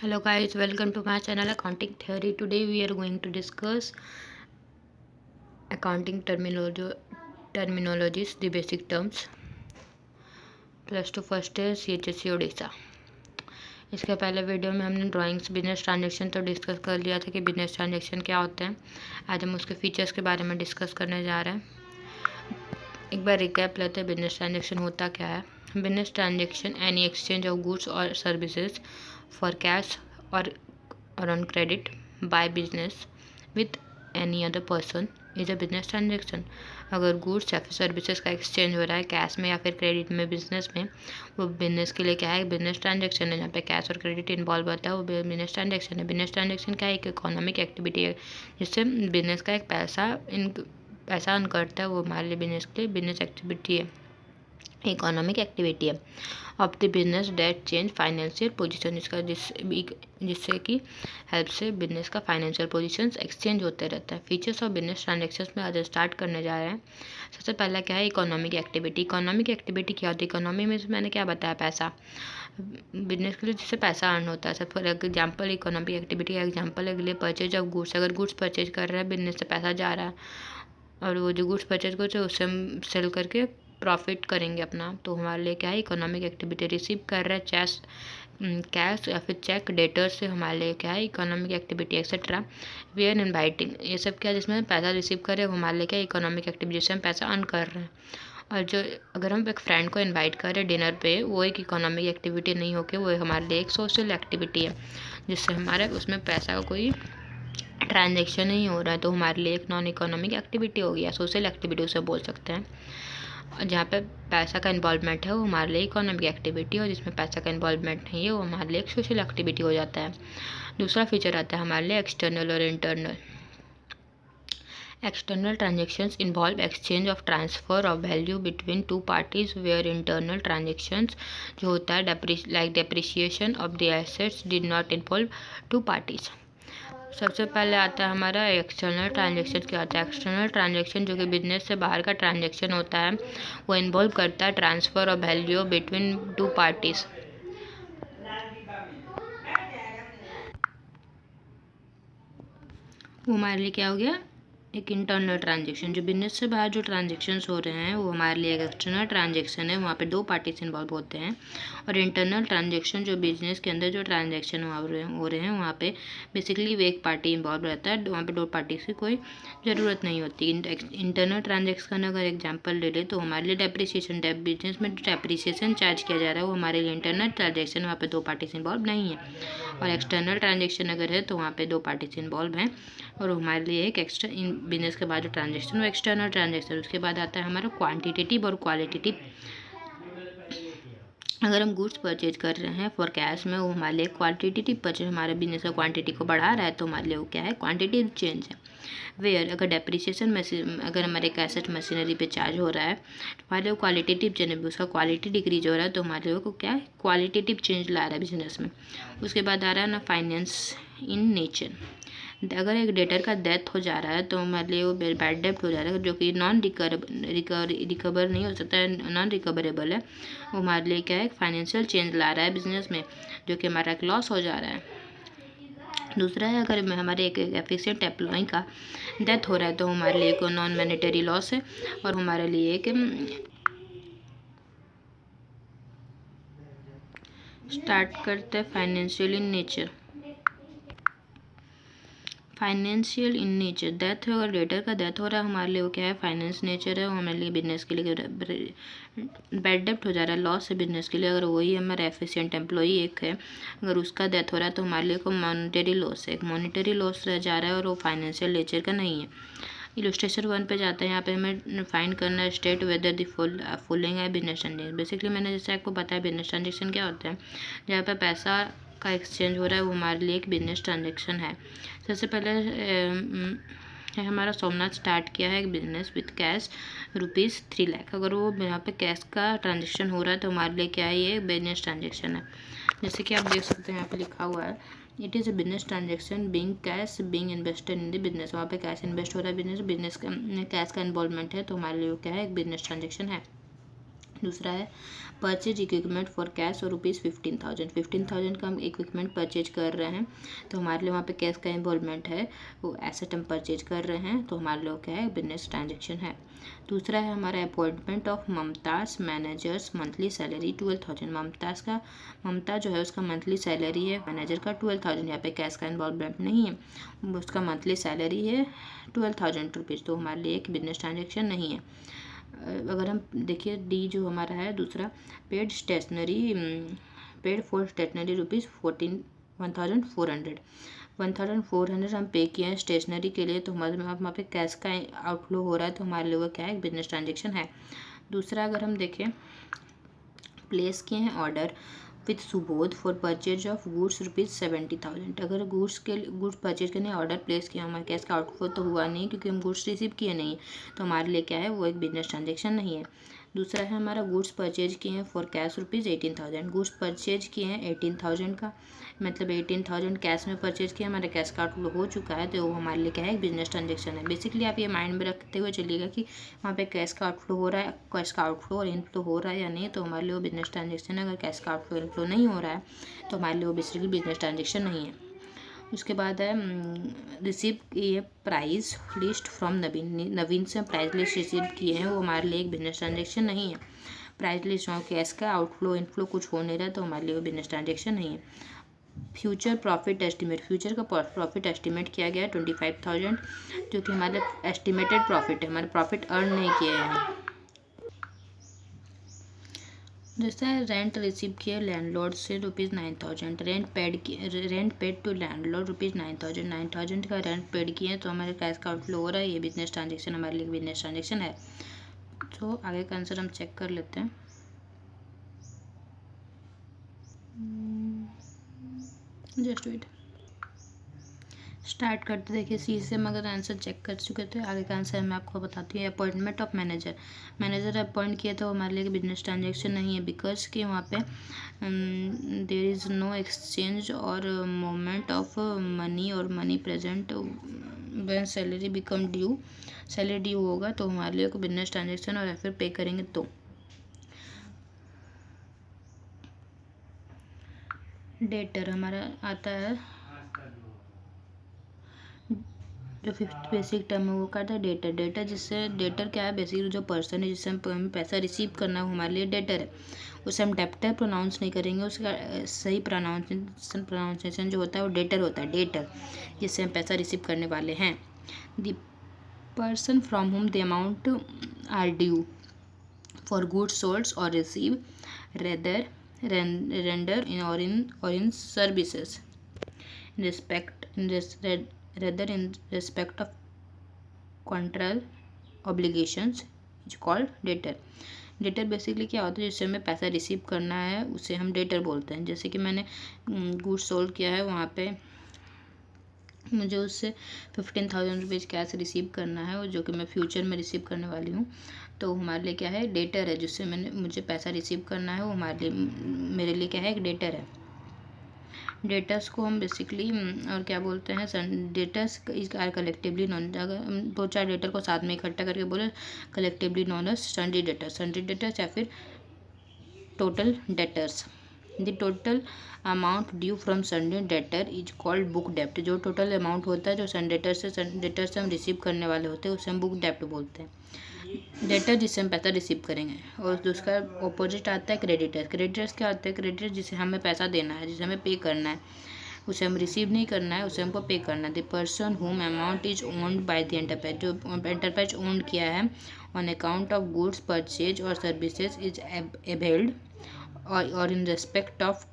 Hello guys, welcome to my channel Accounting Theory. Today we are going to discuss accounting terminologies, the basic terms. Plus two first है CHSE Orissa. इसके पहले video में हमने drawings business transaction तो discuss कर लिया था कि बिजनेस ट्रांजेक्शन क्या होते हैं। आज हम उसके फीचर्स के बारे में डिस्कस करने जा रहे हैं। एक बार रिकैप लेते हैं बिजनेस ट्रांजेक्शन होता क्या है। Business transaction any exchange of goods और सर्विसेज फॉर कैश और on credit by business with any other person is a business transaction. अगर गुड्स या फिर सर्विसेज का एक्सचेंज हो रहा है कैश में या फिर क्रेडिट में बिजनेस में, वो बिजनेस के लिए क्या है, बिजनेस ट्रांजेक्शन है। जहाँ पे कैश और क्रेडिट इन्वॉल्व होता है वो बिजनेस ट्रांजेक्शन है। बिजनेस ट्रांजेक्शन क्या है, एक इकोनॉमिक एक्टिविटी है जिससे बिजनेस का एक पैसा अर्न करता है। वो हमारे लिए बिजनेस के लिए बिजनेस एक्टिविटी है, इकोनॉमिक एक्टिविटी है of the business that change financial position. जिससे कि हेल्प से बिजनेस का फाइनेंशियल पोजीशंस एक्सचेंज होते रहता है। फीचर्स ऑफ बिजनेस ट्रांजेक्शन्स में आज स्टार्ट करने जा रहे हैं। सबसे पहला क्या है, इकोनॉमिक एक्टिविटी। इकोनॉमिक एक्टिविटी क्या होती है, इकोनॉमी में मैंने क्या बताया, पैसा, बिजनेस के लिए जिससे पैसा अर्न होता है। सब फॉर एग्जाम्पल इकोनॉमिक एक्टिविटी का एग्जाम्पल है के लिए परचेज ऑफ गुड्स। अगर गुड्स परचेज कर रहे हैं, बिजनेस से पैसा जा रहा है और वो जो गुड्स परचेज करते हैं उससे हम सेल करके प्रॉफिट करेंगे अपना, तो हमारे लिए क्या है, इकोनॉमिक एक्टिविटी। रिसीव कर रहा है कैश या फिर चेक डेटर से, हमारे लिए क्या है, economic activity etcetera. Where inviting, ये सब क्या जिसमें पैसा रिसीव करे वो हमारे लिए क्या, इकोनॉमिक एक्टिविटी जिससे हम पैसा अर्न कर रहे हैं। और जो अगर हम एक फ्रेंड को इनवाइट करें डिनर पे, वो एक इकोनॉमिक एक्टिविटी नहीं होके वो हमारे लिए एक सोशल एक्टिविटी है जिससे हमारे उसमें पैसा का कोई ट्रांजेक्शन नहीं हो रहा है, तो हमारे लिए एक नॉन इकोनॉमिक एक्टिविटी हो गया, सोशल एक्टिविटी उसे बोल सकते हैं। और जहाँ पे पैसा का इन्वॉल्वमेंट है वो हमारे लिए इकोनॉमिक एक्टिविटी, और जिसमें पैसा का इन्वॉल्वमेंट नहीं है वो हमारे लिए एक सोशल एक्टिविटी हो जाता है। दूसरा फीचर आता है हमारे लिए एक्सटर्नल और इंटरनल। External transactions involve exchange of transfer of value between two parties, where internal transactions जो होता है like depreciation of the assets did not involve two parties. सबसे पहले आता है हमारा एक्सटर्नल ट्रांजेक्शन। क्या होता है एक्सटर्नल ट्रांजेक्शन, जो कि बिजनेस से बाहर का ट्रांजेक्शन होता है, वो इन्वॉल्व करता है transfer of value between two parties. वो हमारे लिए क्या हो गया, एक इंटरनल ट्रांजेक्शन। जो बिजनेस से बाहर जो ट्रांजेक्शन्स हो रहे हैं वो हमारे लिए एक एक्सटर्नल ट्रांजेक्शन है, वहाँ पे दो पार्टीज इन्वॉल्व होते हैं। और इंटरनल ट्रांजेक्शन, जो बिजनेस के अंदर जो ट्रांजेक्शन हो रहे हैं वहाँ पे बेसिकली वो एक पार्टी इन्वॉल्व रहता है, वहाँ पे दो पार्टी की कोई ज़रूरत नहीं होती। इंटरनल ट्रांजेक्शन अगर एग्जाम्पल ले ले तो हमारे लिए डेप्रिसिएशन, बिजनेस में डेप्रिसिएशन चार्ज किया जा रहा है वो हमारे लिए इंटरनल ट्रांजेक्शन, वहाँ पे दो पार्टीज इन्वॉल्व नहीं है। और एक्सटर्नल ट्रांजेक्शन अगर है तो वहाँ पे दो पार्टीज इन्वॉल्व हैं, और हमारे लिए एक एक्स्ट्रा इन बिजनेस के बाद जो ट्रांजेक्शन वो एक्सटर्नल ट्रांजेक्शन। उसके बाद आता है हमारा क्वांटिटेटिव और क्वालिटेटिव। अगर हम गुड्स परचेज कर रहे हैं फॉर कैश में, वो हमारे लिए क्वांटिटेटिव परचेज, हमारे बिजनेस का क्वांटिटी को बढ़ा रहा है तो हमारे लिए वो क्या है, क्वांटिटेटिव चेंज है। वेयर अगर डेप्रिसिएशन अगर हमारे एक एसेट मशीनरी पे चार्ज हो रहा है तो हमारे लिए क्वालिटेटिव चेंज है, उसका क्वालिटी डिक्रीज हो रहा है तो हमारे लोगों को क्या है, क्वालिटेटिव चेंज ला रहा है बिजनेस में। उसके बाद आ रहा है ना फाइनेंस इन नेचर। अगर एक डेटर का डेथ हो जा रहा है तो हमारे लिए वो बैड डेप्ट हो जा रहा है, जो कि नॉन रिकवर नहीं हो सकता है, नॉन रिकवरेबल है। वो हमारे लिए क्या है, फाइनेंशियल चेंज ला रहा है बिजनेस में, जो कि हमारा एक लॉस हो जा रहा है। दूसरा है अगर हमारे एक एफिशिएंट एम्प्लॉय का डेथ हो रहा है तो हमारे लिए एक नॉन मैनेटरी लॉस है, और हमारे लिए एक स्टार्ट करते हैं financial in nature. Financial in nature, death है अगर डेटर का डेथ हो रहा है हमारे लिए वो क्या है, फाइनेंस नेचर है, वो हमारे लिए बिजनेस के लिए बैड डेप्ट हो जा रहा है, लॉस है बिजनेस के लिए। अगर वही हमारा एफिशिएंट एम्प्लॉई एक है, अगर उसका डेथ हो रहा है तो हमारे लिए को मॉनिटरी लॉस है, एक मॉनिटरी लॉस रह जा रहा है और वो फाइनेंशियल नेचर का नहीं है। इलस्ट्रेशन 1 पे जाते हैं, यहाँ पे हमें फाइंड करना है स्टेट वेदर द फॉलोइंग है बिजनेस ट्रांजेक्शन। बेसिकली मैंने जैसे आपको बताया बिजनेस ट्रांजेक्शन क्या होता है, जहाँ पे पैसा का एक्सचेंज हो रहा है वो हमारे लिए एक बिजनेस ट्रांजेक्शन है। सबसे पहले हमारा सोमनाथ स्टार्ट किया है एक बिजनेस विथ कैश ₹3 लाख। अगर वो यहाँ पे कैश का ट्रांजेक्शन हो रहा है तो हमारे लिए क्या है, ये बिजनेस ट्रांजेक्शन है। जैसे कि आप देख सकते हैं यहाँ पे लिखा हुआ है, it is a business transaction being cash being invested in the business. वहाँ पे कैश इन्वेस्ट हो रहा है बिजनेस का कैश का इन्वॉल्वमेंट है तो हमारे लिए क्या है, एक बिजनेस ट्रांजेक्शन है। दूसरा है परचेज इक्विपमेंट फॉर कैश और ₹15,000। 15,000 का हम इक्विपमेंट परचेज कर रहे हैं तो हमारे लिए वहाँ पे कैश का इन्वॉल्वमेंट है, वो एसेट हम परचेज कर रहे हैं तो हमारे लिए क्या है, बिजनेस ट्रांजेक्शन है। दूसरा है हमारा appointment of Mumtaz managers monthly salary 12,000। ममता जो है उसका मंथली सैलरी है, मैनेजर का 12,000। यहाँ पे कैश का इन्वॉल्वमेंट नहीं है, उसका मंथली सैलरी है 12,000 रुपीज़, तो हमारे लिए एक बिजनेस ट्रांजेक्शन नहीं है। अगर हम देखिए डी जो हमारा है दूसरा, पेड फॉर स्टेशनरी ₹1,400। 1,400 हम पे किए हैं स्टेशनरी के लिए, तो हमारे वहाँ पे कैश का आउटफ्लो हो रहा है, तो हमारे लिए वो क्या है, बिजनेस ट्रांजेक्शन है। दूसरा अगर हम देखें, प्लेस किए हैं order with Subodh for purchase of goods ₹70,000। अगर गुड्स परचेज करने ऑर्डर प्लेस किया, हमारे कैश का आउटफ्लो तो हुआ नहीं क्योंकि हम गुड्स रिसीव किए नहीं, तो हमारे लिए क्या है, वो एक बिजनेस ट्रांजेक्शन नहीं है। दूसरा है हमारा गुड्स परचेज किए हैं फॉर कैश ₹18,000। गुड्स परचेज किए हैं 18,000 का, मतलब 18,000 कैश में परचेज किया, हमारा कैश का आउटफ्लो हो चुका है, तो वो हमारे लिए क्या है, एक बिजनेस ट्रांजेक्शन है। बेसिकली आप ये माइंड में रखते हुए चलिएगा कि वहाँ पे कैश का आउटफ्लो हो रहा है, कैश का आउटफ्लो और इनफ्लो हो रहा है या नहीं, तो हमारे लिए वो बिजनेस ट्रांजेक्शन है। अगर कैश का आउटफ्लो इनफ्लो नहीं हो रहा है तो हमारे लिए वो बेसिकली बिजनेस ट्रांजेक्शन नहीं है। उसके बाद है रिसीव ये प्राइस लिस्ट फ्रॉम नवीन से प्राइस लिस्ट रिसीव किए हैं, वो हमारे लिए एक बिजनेस ट्रांजेक्शन नहीं है। प्राइस लिस्ट और कैश का आउटफ्लो इनफ्लो कुछ हो नहीं रहा है, तो हमारे लिए वो बिजनेस ट्रांजेक्शन नहीं है। फ्यूचर प्रॉफिट एस्टिमेट, फ्यूचर का प्रॉफिट एस्टिमेट किया गया है 25,000, जो कि हमारा एस्टिमेटेड प्रॉफिट है, हमारे प्रॉफिट अर्न नहीं किए हैं। जैसे रेंट रिसीव किए लैंडलॉर्ड से ₹9,000, रेंट पेड टू लैंडलॉर्ड ₹9,000। 9,000 का रेंट पेड किए तो हमारे कैश का आउटफ्लो हो रहा है, ये बिजनेस ट्रांजेक्शन हमारे लिए बिजनेस ट्रांजेक्शन है। तो आगे का आंसर हम चेक कर लेते हैं। जस्ट वेट, स्टार्ट करते। देखिए सी से हम अगर आंसर चेक कर चुके थे, आगे का आंसर मैं आपको बताती हूँ। अपॉइंटमेंट ऑफ मैनेजर अपॉइंट किया तो हमारे लिए बिजनेस ट्रांजेक्शन नहीं है, बिकॉज कि वहाँ पे देयर इज़ नो एक्सचेंज और मूवमेंट ऑफ मनी और money present when salary become due. Salary due होगा तो हमारे लिए कोई बिजनेस ट्रांजेक्शन और फिर पे करेंगे तो। डेटर हमारा आता है, जो फिफ्थ बेसिक टर्म है वो करता है डेटर। डेटर क्या है, बेसिकली जो पर्सन है जिससे हमें पैसा रिसीव करना है वो हमारे लिए डेटर है। उसे हम डेप्टर प्रोनाउंस नहीं करेंगे, उसका सही प्रोनाउंसिएशन जो होता है वो डेटर होता है, डेटर जिससे हम पैसा रिसीव करने वाले हैं। The person from whom the amount are due for goods sold और receive rather render in services rather in respect of contractual obligations is called debtor। Debtor basically क्या होता है, जिससे हमें पैसा रिसीव करना है उसे हम डेटर बोलते हैं। जैसे कि मैंने गुड्स सोल्ड किया है, वहाँ पे मुझे उससे 15,000 रुपीज़ कैश रिसीव करना है, और जो कि मैं फ्यूचर में रिसीव करने वाली हूँ, तो हमारे लिए क्या है, डेटर है। जिससे मुझे पैसा रिसीव करना है वो हमारे लिए, मेरे लिए क्या है, एक डेटर है। डेटर्स को हम बेसिकली और क्या बोलते हैं, डेटर्स आर कलेक्टिवली नॉन, अगर हम 2-4 डेटर को साथ में इकट्ठा करके बोले collectively known as sundry debtors या फिर total debtors. The total amount due from sundry debtor is called book डेप्ट। जो टोटल अमाउंट होता है जो डेटर से हम रिसीव करने वाले होते हैं उसे हम बुक डेप्ट बोलते हैं, डेटर जिससे हम पैसा रिसीव करेंगे। और दूसरा ऑपोजिट आता है क्रेडिटर्स। क्रेडिटर्स क्या होता है, क्रेडिटर्स जिसे हमें पैसा देना है, जिसे हमें पे करना है, उसे हम रिसीव नहीं करना है, उसे हमको पे करना है। The person home amount is owned by the enterprise, जो एंटरप्राइज ओन किया है on account of goods purchase और सर्विसेज इज अवेल्ड और in respect of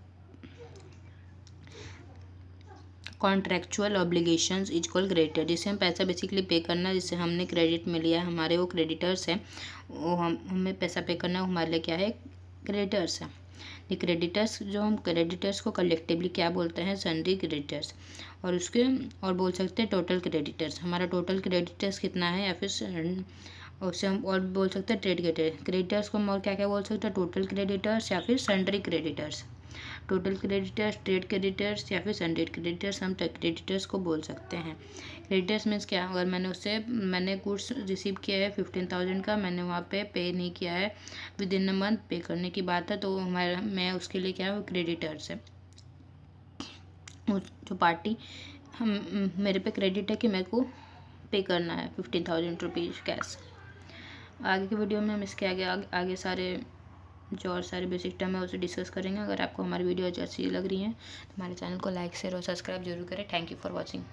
contractual obligations is called creditor. जिसे हम पैसा बेसिकली पे करना है, जिससे हमने क्रेडिट में लिया है, हमारे वो क्रेडिटर्स हैं, वो हमें पैसा पे करना है, वो हमारे लिए क्या है, क्रेडिटर्स है। ये क्रेडिटर्स, जो हम क्रेडिटर्स को कलेक्टिवली क्या बोलते हैं, सन्ड्री क्रेडिटर्स, और उसके और बोल सकते हैं टोटल क्रेडिटर्स। हमारा टोटल क्रेडिटर्स कितना है, या फिर उससे हम और बोल सकते हैं ट्रेड क्रेडिटर्स को हम और क्या क्या बोल सकते हैं, टोटल क्रेडिटर्स या फिर sundry creditors. Total creditors, trade creditors या फिर सनडेड क्रेडिटर्स, हम क्रेडिटर्स को बोल सकते हैं। क्रेडिटर्स मीन्स क्या, अगर मैंने गुड्स रिसीव किया है 15,000 का, मैंने वहाँ पे पे नहीं किया है विद इन अ मंथ, पे करने की बात है, तो मैं उसके लिए क्या है, वो क्रेडिटर्स है। जो पार्टी मेरे पे क्रेडिट है कि मेरे को पे करना है 15,000 रुपीज़ कैश। आगे के वीडियो में हम इसके आगे सारे जो और सारे बेसिक टर्म है उसे डिस्कस करेंगे। अगर आपको हमारी वीडियो अच्छी लग रही है तो हमारे चैनल को लाइक शेयर और सब्सक्राइब जरूर करें। Thank you for watching.